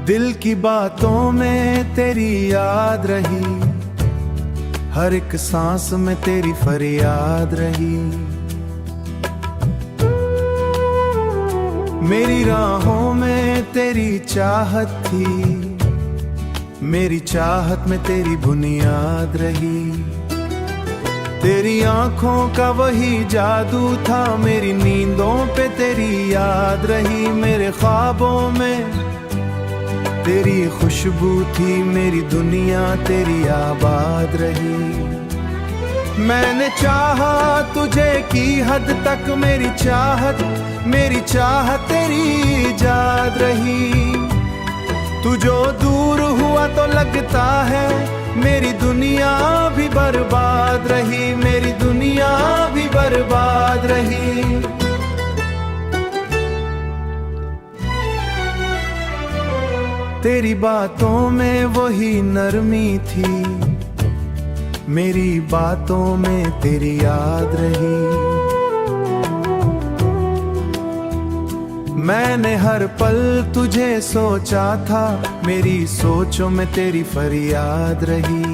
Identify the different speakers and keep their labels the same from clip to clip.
Speaker 1: दिल की बातों में तेरी याद रही, हर एक सांस में तेरी फरियाद रही। मेरी राहों में तेरी चाहत थी, मेरी चाहत में तेरी बुनियाद रही। तेरी आंखों का वही जादू था, मेरी नींदों पे तेरी याद रही। मेरे ख्वाबों में तेरी खुशबू थी, मेरी दुनिया तेरी आबाद रही। मैंने चाहा तुझे की हद तक, मेरी चाहत तेरी ईजाद रही। तू जो दूर हुआ तो लगता है मेरी दुनिया भी बर्बाद रही, मेरी दुनिया भी बर्बाद रही। तेरी बातों में वही नरमी थी, मेरी बातों में तेरी याद रही। मैंने हर पल तुझे सोचा था, मेरी सोचों में तेरी फरियाद रही।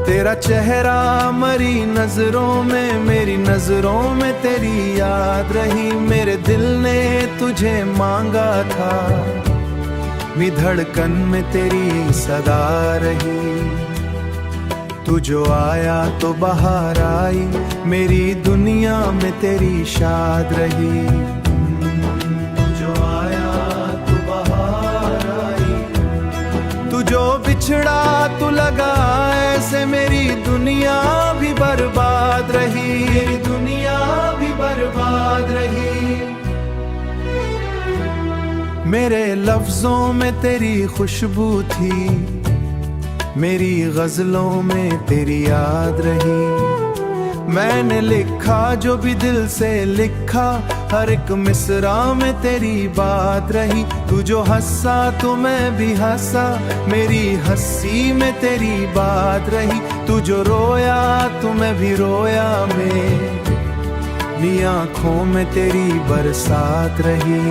Speaker 1: तेरा चेहरा मरी नजरों में, मेरी नजरों में तेरी याद रही। मेरे दिल ने तुझे मांगा था, भी धड़कन में तेरी सदा रही। तू जो आया तो बाहर आई, मेरी दुनिया में तेरी शाद रही। तू जो आया तो बाहर आई, तू जो बिछड़ा तू लगा ऐसे, मेरी दुनिया भी बर्बाद रही, मेरी दुनिया भी बर्बाद रही। मेरे लफ्जों में तेरी खुशबू थी, मेरी गजलों में तेरी याद रही। मैंने लिखा जो भी दिल से लिखा, हर एक मिसरा में तेरी बात रही। तू जो हंसा तो मैं भी हंसा, मेरी हंसी में तेरी बात रही। तू जो रोया तो मैं भी रोया, मेरी आंखों में तेरी बरसात रही।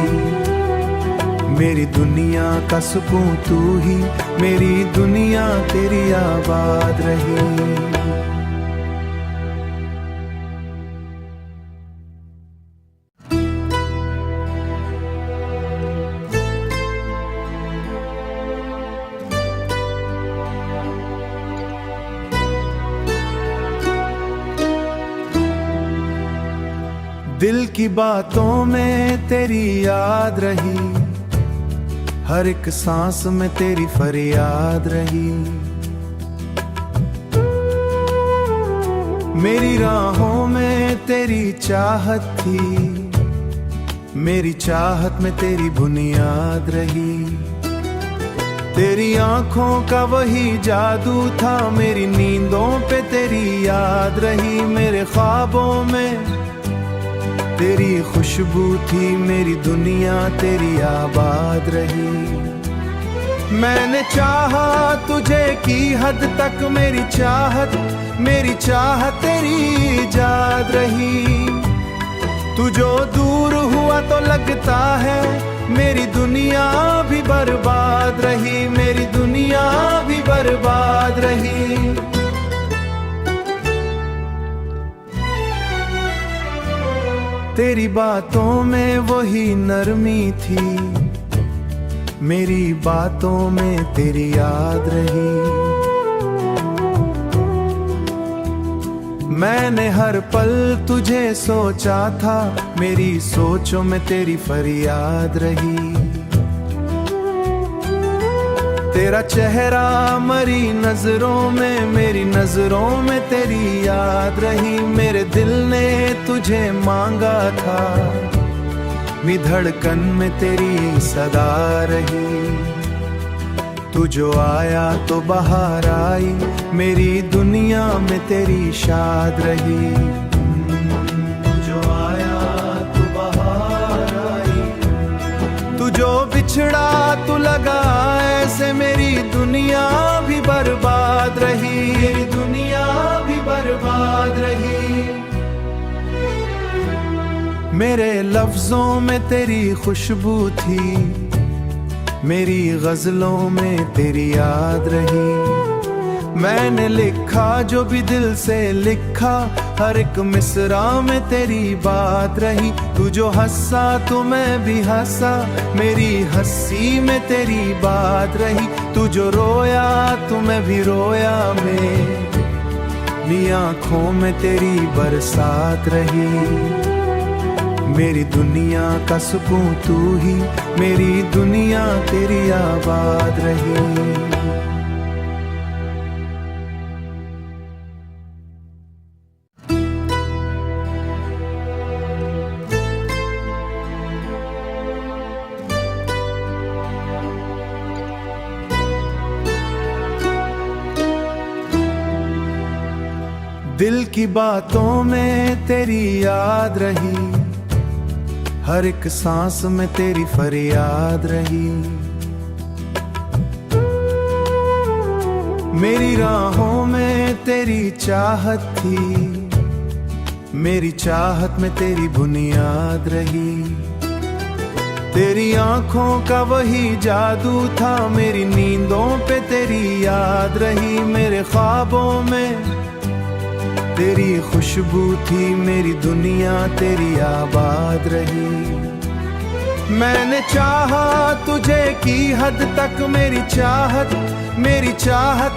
Speaker 1: मेरी दुनिया का सुकून तू ही, मेरी दुनिया तेरी आबाद रही। दिल की बातों में तेरी याद रही, हर एक सांस में तेरी फरियाद रही। मेरी राहों में तेरी चाहत थी, मेरी चाहत में तेरी बुनियाद रही। तेरी आंखों का वही जादू था, मेरी नींदों पे तेरी याद रही। मेरे ख्वाबों में तेरी खुशबू थी, मेरी दुनिया तेरी आबाद रही। मैंने चाहा तुझे की हद तक, मेरी चाहत तेरी ईजाद रही। तू जो दूर हुआ तो लगता है मेरी दुनिया भी बर्बाद रही, मेरी दुनिया भी बर्बाद रही। तेरी बातों में वही नरमी थी, मेरी बातों में तेरी याद रही। मैंने हर पल तुझे सोचा था, मेरी सोचों में तेरी फरियाद रही। तेरा चेहरा मरी नजरों में, मेरी नजरों में तेरी याद रही। मेरे दिल ने तुझे मांगा था, भी धड़कन में तेरी सदा रही। तू जो आया तो बाहर आई, मेरी दुनिया में तेरी शाद रही। तू जो आया तो बाहर आई, तू जो बिछड़ा तू लगा ऐसे, मेरी दुनिया भी बर्बाद रही, मेरी दुनिया भी बर्बाद रही। मेरे लफ्जों में तेरी खुशबू थी, मेरी गजलों में तेरी याद रही। मैंने लिखा जो भी दिल से लिखा, हर एक मिसरा में तेरी बात रही। तू जो हंसा तो मैं भी हंसा, मेरी हंसी में तेरी बात रही। तू जो रोया तो मैं भी रोया, मेरी आंखों में तेरी बरसात रही। मेरी दुनिया का सुकून तू ही, मेरी दुनिया तेरी आबाद रही। दिल की बातों में तेरी याद रही, हर एक सांस में तेरी फरियाद रही। मेरी राहों में तेरी चाहत थी, मेरी चाहत में तेरी बुनियाद रही। तेरी आंखों का वही जादू था, मेरी नींदों पे तेरी याद रही। मेरे ख्वाबों में तेरी खुशबू थी, मेरी दुनिया तेरी आबाद रही। मैंने चाहा तुझे की हद तक, मेरी चाहत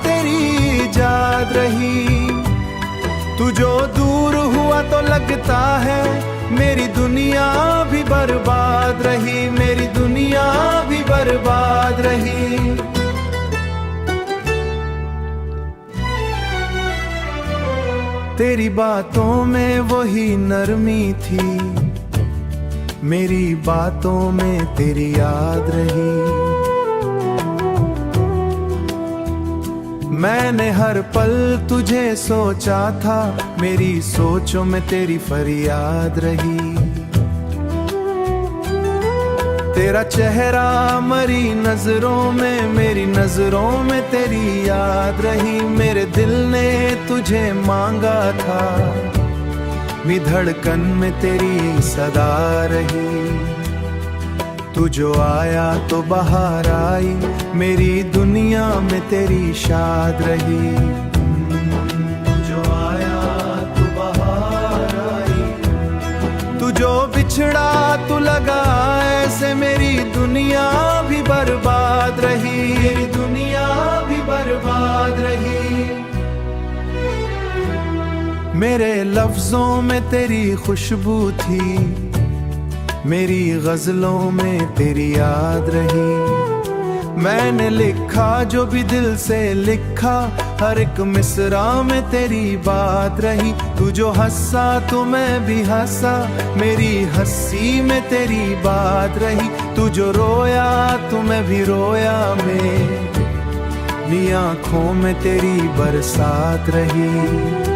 Speaker 1: तेरी इजाद रही। तू जो दूर हुआ तो लगता है मेरी दुनिया भी बर्बाद रही, मेरी दुनिया भी बर्बाद रही। तेरी बातों में वही नरमी थी, मेरी बातों में तेरी याद रही। मैंने हर पल तुझे सोचा था, मेरी सोचों में तेरी फरियाद रही। तेरा चेहरा मरी नजरों में, मेरी नजरों में तेरी याद रही। मेरे दिल ने तुझे मांगा था, मेरी धड़कन में तेरी सदा रही। तू जो आया तो बाहर आई, मेरी दुनिया में तेरी शाद रही। तू जो आया तो बाहर आई, तू जो बिछड़ा तो लगा ऐसे, मेरी दुनिया भी बर्बाद रही, मेरी दुनिया भी बर्बाद रही। मेरे लफ्जों में तेरी खुशबू थी, मेरी गजलों में तेरी याद रही। मैंने लिखा जो भी दिल से लिखा, हर एक मिसरा में तेरी बात रही। तू जो हंसा तो मैं भी हंसा, मेरी हंसी में तेरी बात रही। तू जो रोया तो मैं भी रोया, मेरी आंखों में तेरी बरसात रही।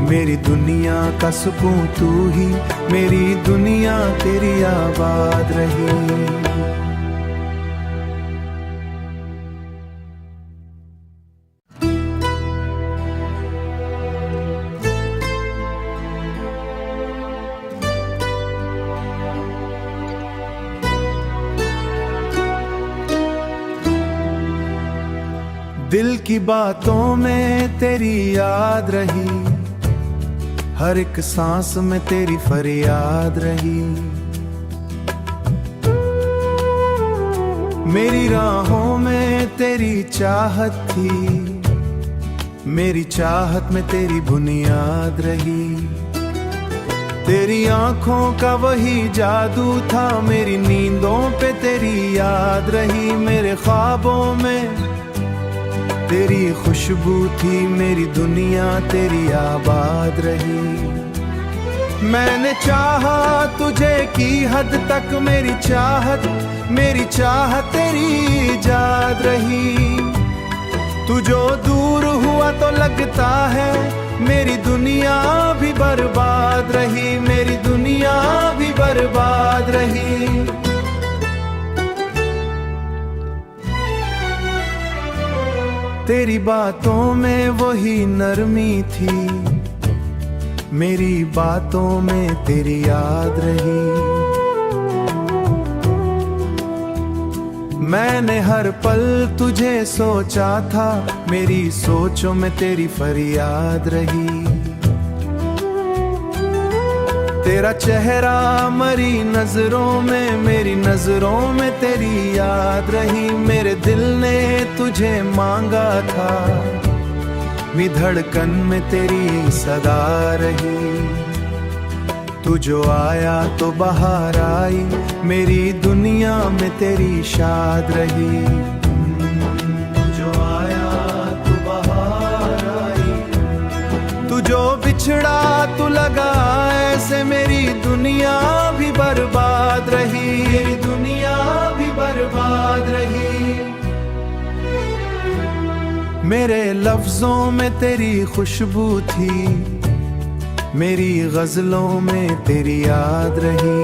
Speaker 1: मेरी दुनिया का सुकून तू ही, मेरी दुनिया तेरी आबाद रही। दिल की बातों में तेरी याद रही, हर एक सांस में तेरी फरियाद रही। मेरी राहों में तेरी चाहत थी, मेरी चाहत में तेरी बुनियाद रही। तेरी आंखों का वही जादू था, मेरी नींदों पे तेरी याद रही। मेरे ख्वाबों में तेरी खुशबू थी, मेरी दुनिया तेरी आबाद रही। मैंने चाहा तुझे की हद तक, मेरी चाहत तेरी इजाद रही। तू जो दूर हुआ तो लगता है मेरी दुनिया भी बर्बाद रही, मेरी दुनिया भी बर्बाद रही। तेरी बातों में वही नरमी थी, मेरी बातों में तेरी याद रही। मैंने हर पल तुझे सोचा था, मेरी सोचों में तेरी फरियाद रही। तेरा चेहरा मरी नजरों में, मेरी नजरों में तेरी याद रही। मेरे दिल ने तुझे मांगा था, मेरी धड़कन में तेरी सदा रही। तू जो आया तो बाहर आई, मेरी दुनिया में तेरी शाद रही। तू जो आया तो बाहर आई, तू जो बिछड़ा तू लगा ऐसे, मेरी दुनिया भी बर्बाद रही। मेरी दुनिया भी बर्बाद रही। मेरे लफ्जों में तेरी खुशबू थी, मेरी गजलों में तेरी याद रही।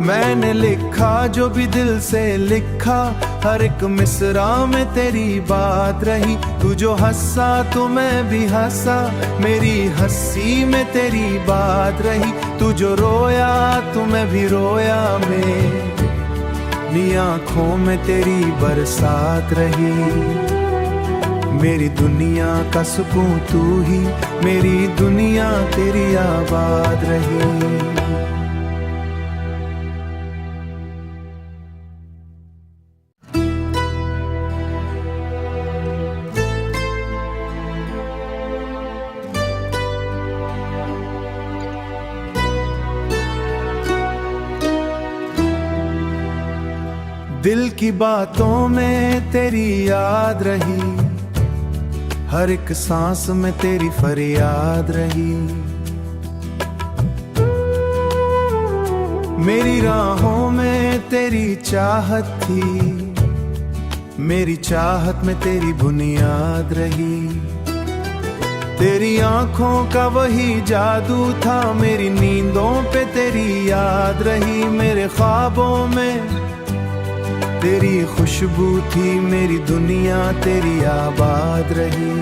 Speaker 1: मैंने लिखा जो भी दिल से लिखा, हर एक मिसरा में तेरी बात रही। तू जो हंसा तो मैं भी हंसा, मेरी हंसी में तेरी बात रही। तू जो रोया तो मैं भी रोया, मेरी आंखों में तेरी बरसात रही। मेरी दुनिया का सुकून तू ही, मेरी दुनिया तेरी आबाद रही। दिल की बातों में तेरी याद रही, हर एक सांस में तेरी फरियाद रही। मेरी राहों में तेरी चाहत थी, मेरी चाहत में तेरी बुनियाद रही। तेरी आंखों का वही जादू था, मेरी नींदों पे तेरी याद रही। मेरे ख्वाबों में तेरी खुशबू थी, मेरी दुनिया तेरी आबाद रही।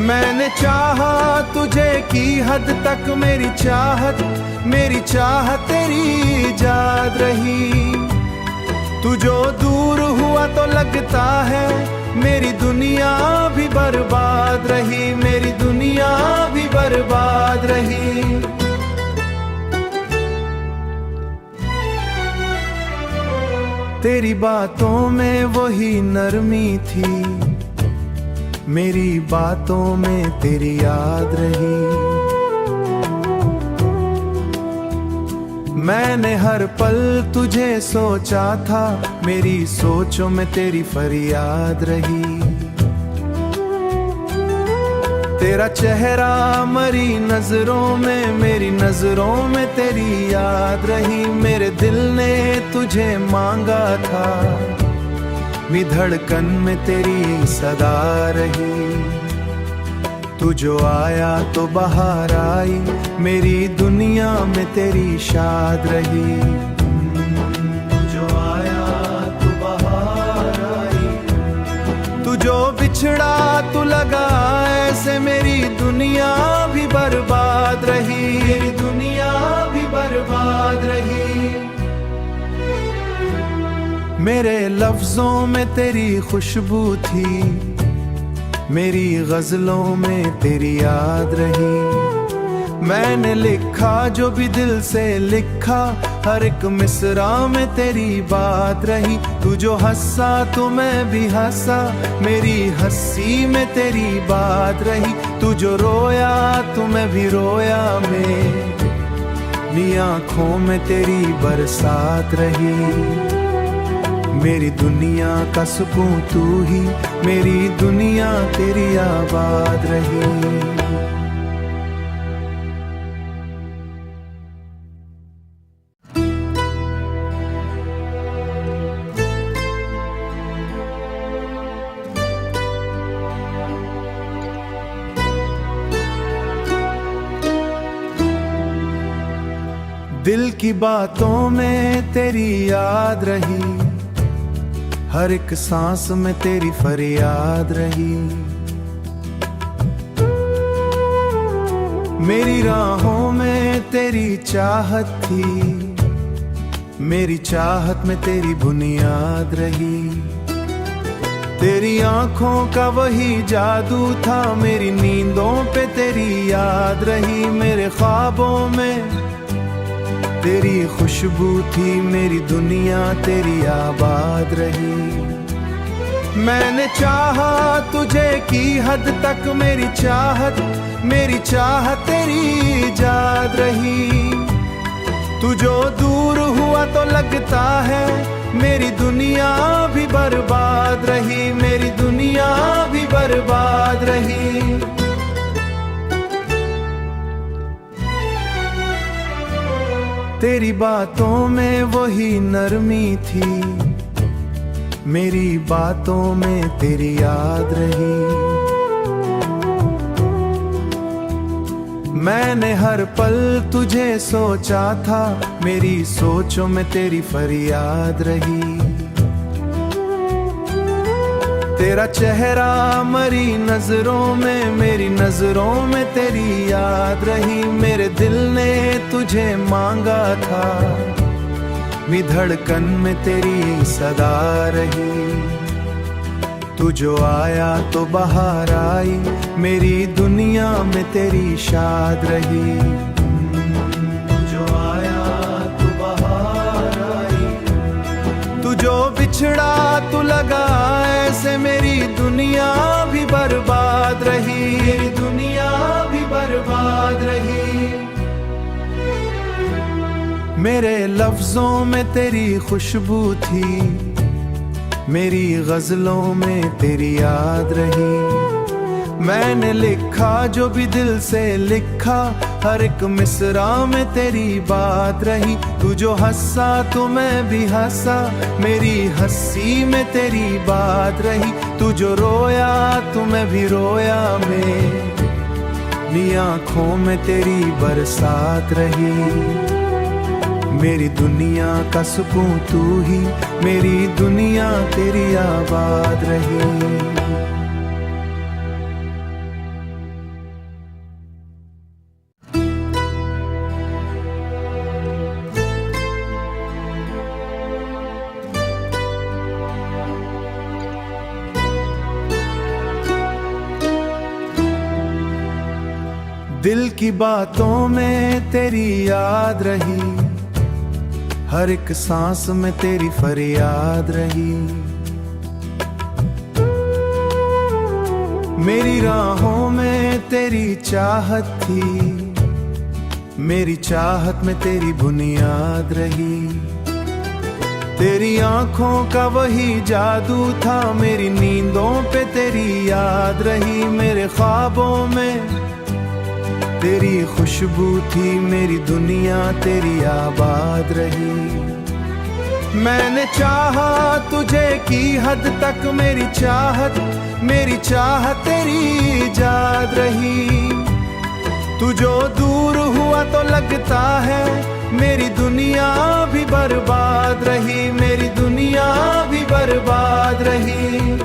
Speaker 1: मैंने चाहा तुझे की हद तक, मेरी चाहत तेरी इजाद रही। तू जो दूर हुआ तो लगता है, मेरी दुनिया भी बर्बाद रही। मेरी दुनिया भी बर्बाद रही। तेरी बातों में वही नरमी थी, मेरी बातों में तेरी याद रही। मैंने हर पल तुझे सोचा था, मेरी सोचों में तेरी फरियाद रही। तेरा चेहरा मरी नजरों में, मेरी नजरों में तेरी याद रही। मेरे दिल ने तुझे मांगा था, मेरी धड़कन में तेरी सदा रही। तू जो आया तो बाहर आई, मेरी दुनिया में तेरी शाद रही। तू जो आया तो बाहर आई, तू जो बिछड़ा तू लगा ऐसे, मेरी दुनिया भी बर्बाद रही। मेरी दुनिया भी बर्बाद रही। मेरे लफ्जों में तेरी खुशबू थी, मेरी गजलों में तेरी याद रही। मैंने लिखा जो भी दिल से लिखा, हर एक मिसरा में तेरी बात रही। तू जो हंसा तो मैं भी हंसा, मेरी हंसी में तेरी बात रही। तू जो रोया तो मैं भी रोया, मेरी आंखों में तेरी बरसात रही। मेरी दुनिया का सुकून तू ही, मेरी दुनिया तेरी आबाद रही। दिल की बातों में तेरी याद रही, हर एक सांस में तेरी फरियाद रही। मेरी राहों में तेरी चाहत थी, मेरी चाहत में तेरी बुनियाद रही। तेरी आंखों का वही जादू था, मेरी नींदों पे तेरी याद रही। मेरे ख्वाबों में तेरी खुशबू थी, मेरी दुनिया तेरी आबाद रही। मैंने चाहा तुझे की हद तक, मेरी चाहत तेरी ईजाद रही। तू जो दूर हुआ तो लगता है मेरी दुनिया भी बर्बाद रही, मेरी दुनिया भी बर्बाद रही। तेरी बातों में वही नरमी थी, मेरी बातों में तेरी याद रही। मैंने हर पल तुझे सोचा था, मेरी सोचों में तेरी फरियाद रही। तेरा चेहरा मरी नजरों में, मेरी नजरों में तेरी याद रही। मेरे दिल ने तुझे मांगा था, मेरी धड़कन में तेरी सदा रही। तू जो आया तो बाहर आई, मेरी दुनिया में तेरी शाद रही। तू जो आया तो बाहर आई, तू जो बिछड़ा तू लगा ऐसे, मेरी दुनिया भी बर्बाद रही, मेरी दुनिया भी बर्बाद रही। मेरे लफ्जों में तेरी खुशबू थी, मेरी गजलों में तेरी याद रही। मैंने लिखा जो भी दिल से लिखा, हर एक मिसरा में तेरी बात रही। तू जो हंसा तो मैं भी हंसा, मेरी हंसी में तेरी बात रही। तू जो रोया तो मैं भी रोया, मेरी आंखों में तेरी बरसात रही। मेरी दुनिया का सुकून तू ही, मेरी दुनिया तेरी आबाद रही। दिल की बातों में तेरी याद रही, हर एक सांस में तेरी फरियाद रही। मेरी राहों में तेरी चाहत थी, मेरी चाहत में तेरी बुनियाद रही। तेरी आंखों का वही जादू था, मेरी नींदों पे तेरी याद रही। मेरे ख्वाबों में तेरी खुशबू थी, मेरी दुनिया तेरी आबाद रही। मैंने चाहा तुझे की हद तक, मेरी चाहत तेरी ईजाद रही। तू जो दूर हुआ तो लगता है मेरी दुनिया भी बर्बाद रही, मेरी दुनिया भी बर्बाद रही।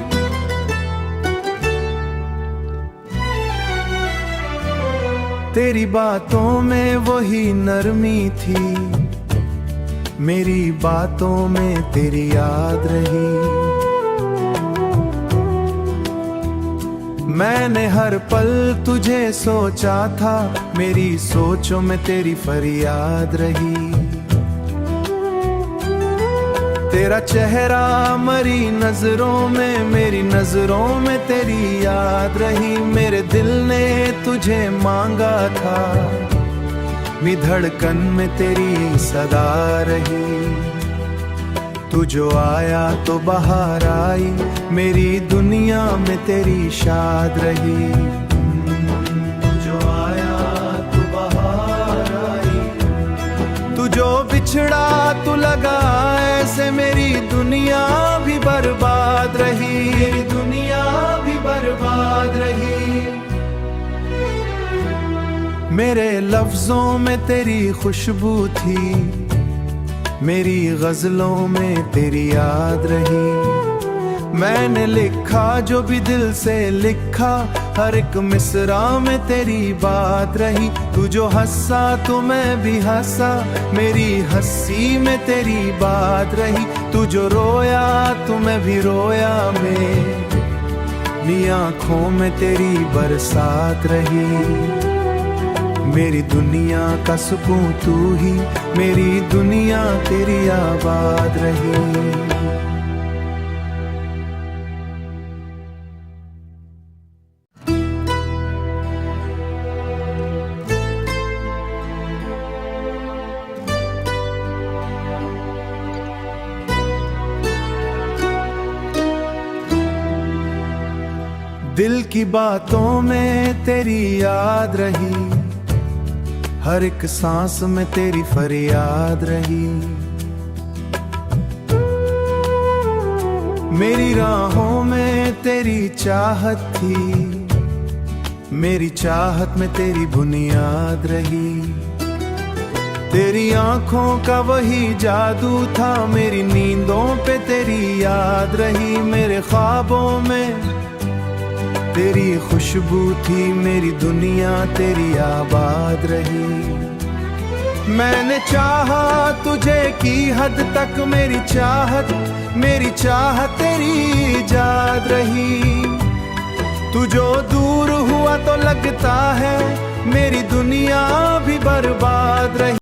Speaker 1: तेरी बातों में वही नरमी थी, मेरी बातों में तेरी याद रही। मैंने हर पल तुझे सोचा था, मेरी सोचों में तेरी फरियाद रही। तेरा चेहरा मरी नजरों में, मेरी नजरों में तेरी याद रही। मेरे दिल ने तुझे मांगा था, मेरी धड़कन में तेरी सदा रही। तू जो आया तो बाहर आई, मेरी दुनिया में तेरी शाद रही। तू जो आया तो बाहर आई, तू जो बिछड़ा तू लगा ऐसे, मेरी दुनिया भी बर्बाद रही, मेरी दुनिया भी बर्बाद रही। मेरे लफ्जों में तेरी खुशबू थी, मेरी गजलों में तेरी याद रही। मैंने लिखा जो भी दिल से लिखा, हर एक मिसरा में तेरी बात रही। तू जो हंसा तो मैं भी हंसा, मेरी हंसी में तेरी बात रही। तू जो रोया तो मैं भी रोया, मेरी आँखों में तेरी बरसात रही। मेरी दुनिया का सुकून तू ही, मेरी दुनिया तेरी आबाद रही। दिल की बातों में तेरी याद रही, हर एक सांस में तेरी फरियाद रही। मेरी राहों में तेरी चाहत थी, मेरी चाहत में तेरी बुनियाद रही। तेरी आंखों का वही जादू था, मेरी नींदों पे तेरी याद रही। मेरे ख्वाबों में तेरी खुशबू थी, मेरी दुनिया तेरी आबाद रही। मैंने चाहा तुझे की हद तक, मेरी चाहत तेरी इजाद रही। तू जो दूर हुआ तो लगता है मेरी दुनिया भी बर्बाद रही।